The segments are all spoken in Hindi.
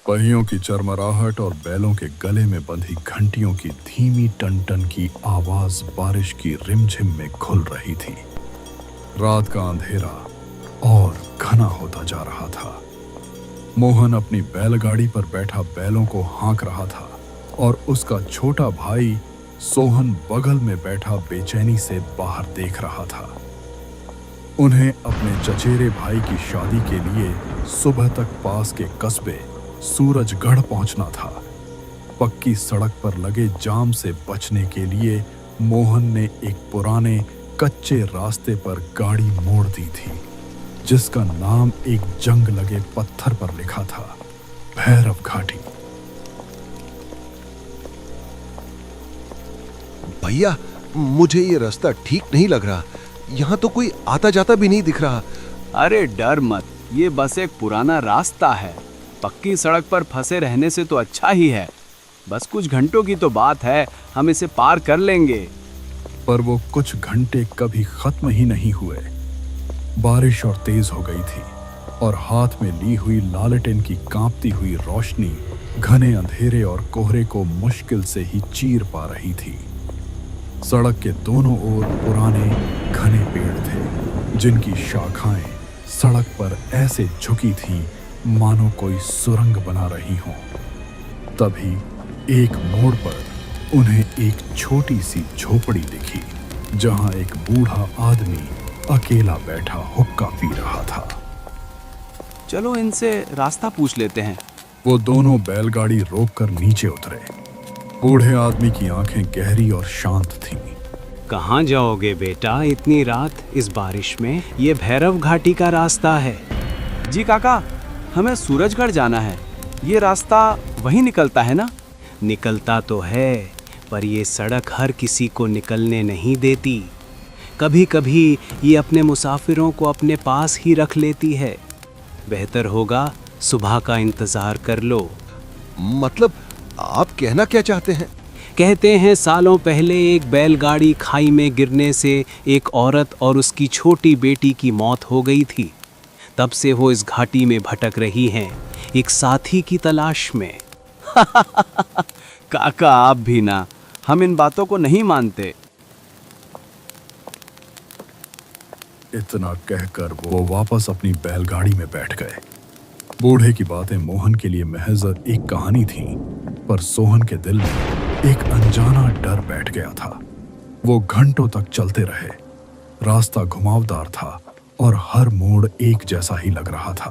पहियों की चरमराहट और बैलों के गले में बंधी घंटियों की धीमी टन-टन की आवाज बारिश की रिमझिम में घुल रही थी। रात का अंधेरा और घना होता जा रहा था। मोहन अपनी बैलगाड़ी पर बैठा बैलों को हाँक रहा था और उसका छोटा भाई सोहन बगल में बैठा बेचैनी से बाहर देख रहा था। उन्हें अपने चचेरे भाई की शादी के लिए सुबह तक पास के कस्बे सूरजगढ़ पहुंचना था। पक्की सड़क पर लगे जाम से बचने के लिए मोहन ने एक पुराने कच्चे रास्ते पर गाड़ी मोड़ दी थी, जिसका नाम एक जंग लगे पत्थर पर लिखा था, भैरव घाटी। भैया, मुझे ये रास्ता ठीक नहीं लग रहा। यहाँ तो कोई आता जाता भी नहीं दिख रहा। अरे डर मत, ये बस एक पुराना रास्ता है। पक्की सड़क पर फंसे रहने से तो अच्छा ही है। बस कुछ घंटों की तो बात है, हम इसे पार कर लेंगे। पर वो कुछ घंटे कभी खत्म ही नहीं हुए। बारिश और तेज हो गई थी और हाथ में ली हुई लालटेन की कांपती हुई रोशनी घने अंधेरे और कोहरे को मुश्किल से ही चीर पा रही थी। सड़क के दोनों ओर पुराने घने पेड़ थे, जिनकी शाखाएं सड़क पर ऐसे झुकी थीं मानो कोई सुरंग बना रही हो। तभी एक मोड़ पर उन्हें एक छोटी सी झोपड़ी दिखी, जहां एक बूढ़ा आदमी अकेला बैठा हुक्का पी रहा था। चलो इनसे रास्ता पूछ लेते हैं। वो दोनों बैलगाड़ी रोककर नीचे उतरे। बूढ़े आदमी की आंखें गहरी और शांत थीं। कहाँ जाओगे बेटा इतनी रात इस बारिश में? ये भैरव घाटी का रास्ता है। जी काका, हमें सूरजगढ़ जाना है। ये रास्ता वहीं निकलता है ना? निकलता तो है, पर ये सड़क हर किसी को निकलने नहीं देती। कभी कभी ये अपने मुसाफिरों को अपने पास ही रख लेती है। बेहतर होगा सुबह का इंतजार कर लो। मतलब आप कहना क्या चाहते हैं? कहते हैं सालों पहले एक बैलगाड़ी खाई में गिरने से एक औरत और उसकी छोटी बेटी की मौत हो गई थी। तब से वो इस घाटी में भटक रही हैं, एक साथी की तलाश में। काका आप भी ना, हम इन बातों को नहीं मानते। इतना कहकर वो वापस अपनी बैलगाड़ी में बैठ गए। बूढ़े की बातें मोहन के लिए महज एक कहानी थी, पर सोहन के दिल में एक अनजाना डर बैठ गया था। वो घंटों तक चलते रहे। रास्ता घुमावदार था और हर मोड़ एक जैसा ही लग रहा था।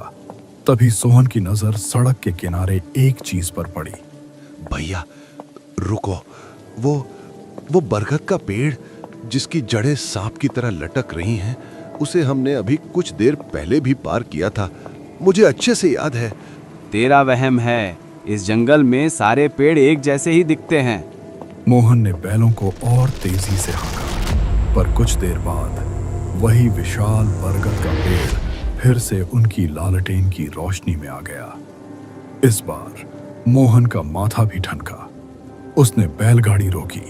तभी सोहन की नजर सड़क के किनारे एक चीज पर पड़ी। भैया रुको, वो बरगद का पेड़ जिसकी जड़ें सांप की तरह लटक रही हैं, उसे हमने अभी कुछ देर पहले भी पार किया था। मुझे अच्छे से याद है। तेरा वहम है, इस जंगल में सारे पेड़ एक जैसे ही दिखते हैं। मोहन ने बैलों को और तेजी से हाँका, पर कुछ देर बाद वही विशाल बरगद का पेड़ फिर से उनकी लालटेन की रोशनी में आ गया। इस बार मोहन का माथा भी ठनका। उसने बैलगाड़ी रोकी।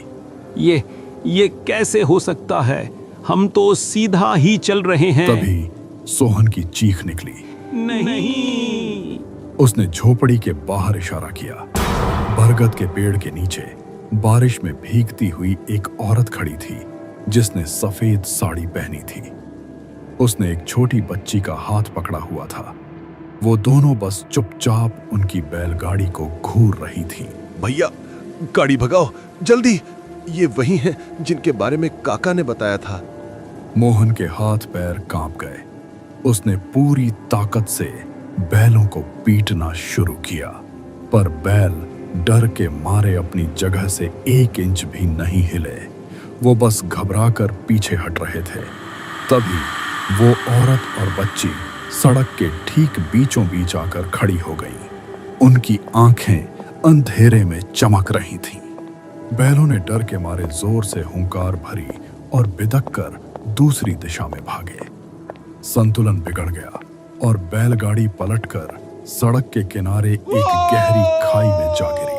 ये कैसे हो सकता है? हम तो सीधा ही चल रहे हैं। तभी सोहन की चीख निकली। नहीं। उसने झोपड़ी के बाहर इशारा किया। बरगद के पेड़ के नीचे बारिश में भीगती हुई एक औरत खड़ी थी, जिसने सफेद साड़ी पहनी थी। उसने एक छोटी बच्ची का हाथ पकड़ा हुआ था। वो दोनों बस चुपचाप उनकी बैलगाड़ी को घूर रही थी। भैया गाड़ी भगाओ जल्दी, ये वही हैं जिनके बारे में काका ने बताया था। मोहन के हाथ पैर कांप गए। उसने पूरी ताकत से बैलों को पीटना शुरू किया, पर बैल डर के मारे अपनी जगह से 1 इंच भी नहीं हिले। वो बस घबराकर पीछे हट रहे थे। तभी वो औरत और बच्ची सड़क के ठीक बीचों बीच आकर खड़ी हो गई। उनकी आंखें अंधेरे में चमक रही थीं। बैलों ने डर के मारे जोर से हुंकार भरी और बिदक कर दूसरी दिशा में भागे। संतुलन बिगड़ गया और बैलगाड़ी पलटकर सड़क के किनारे एक गहरी खाई में जा गिरी।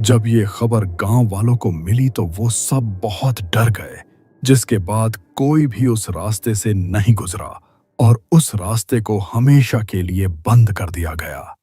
जब ये खबर गांव वालों को मिली तो वो सब बहुत डर गए, जिसके बाद कोई भी उस रास्ते से नहीं गुजरा और उस रास्ते को हमेशा के लिए बंद कर दिया गया।